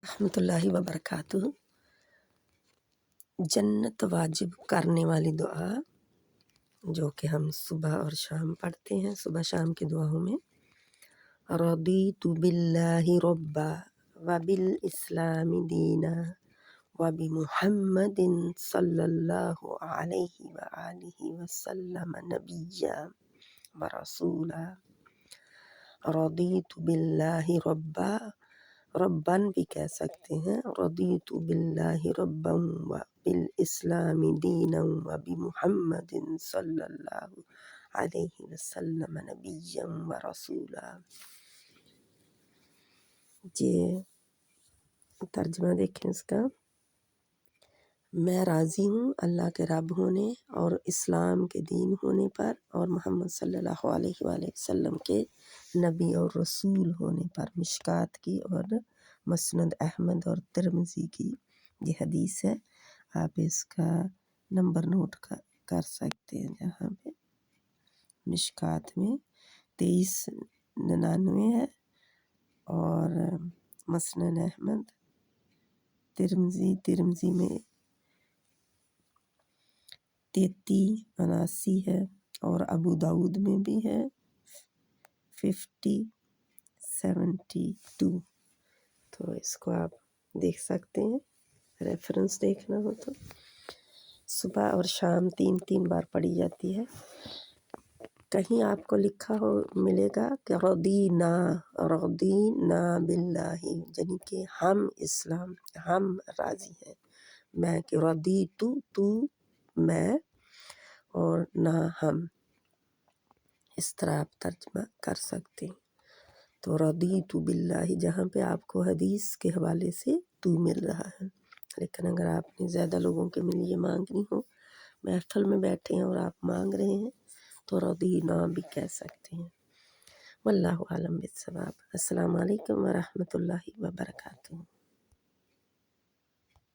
رحمۃ اللہ وبرکاتہ۔ جنت واجب کرنے والی دعا جو کہ ہم صبح اور شام پڑھتے ہیں، صبح شام کی دعاؤں میں رضیت باللہ ربا وبالاسلام دینا وبمحمد صلی اللہ علیہ وآلہ وسلم نبیا ورسولا۔ رضیت باللہ ربا، ربن بھی کہہ سکتے ہیں، رضیت باللہ ربا وبالاسلام دینا وبمحمد صلی اللہ علیہ وسلم نبیا ورسولا۔ یہ ترجمہ دیکھیں اس کا۔ میں راضی ہوں اللہ کے رب ہونے اور اسلام کے دین ہونے پر، اور محمد صلی اللہ علیہ وآلہ وسلم کے نبی اور رسول ہونے پر۔ مشکات کی اور مسند احمد اور ترمذی کی یہ حدیث ہے۔ آپ اس کا نمبر نوٹ کر سکتے ہیں، جہاں پہ مشکات میں 2399 ہے اور مسند احمد ترمذی میں 3379 ہے، اور ابو داود میں بھی ہے 5072۔ تو اس کو آپ دیکھ سکتے ہیں، ریفرنس دیکھنا ہو تو۔ صبح اور شام 3 بار پڑھی جاتی ہے۔ کہیں آپ کو لکھا ہو ملے گا کہ رضینا باللہ، یعنی کہ ہم اسلام، ہم راضی ہیں۔ میں کہ رضیت تو میں، اور نہ ہم، اس طرح آپ ترجمہ کر سکتے ہیں۔ تو رضیت باللہ جہاں پہ آپ کو حدیث کے حوالے سے تو مل رہا ہے، لیکن اگر آپ نے زیادہ لوگوں کے لیے مانگنی ہو، محفل میں بیٹھے ہیں اور آپ مانگ رہے ہیں، تو رضینا بھی کہہ سکتے ہیں۔ واللہ اعلم بالصواب۔ السلام علیکم ورحمۃ اللہ وبرکاتہ۔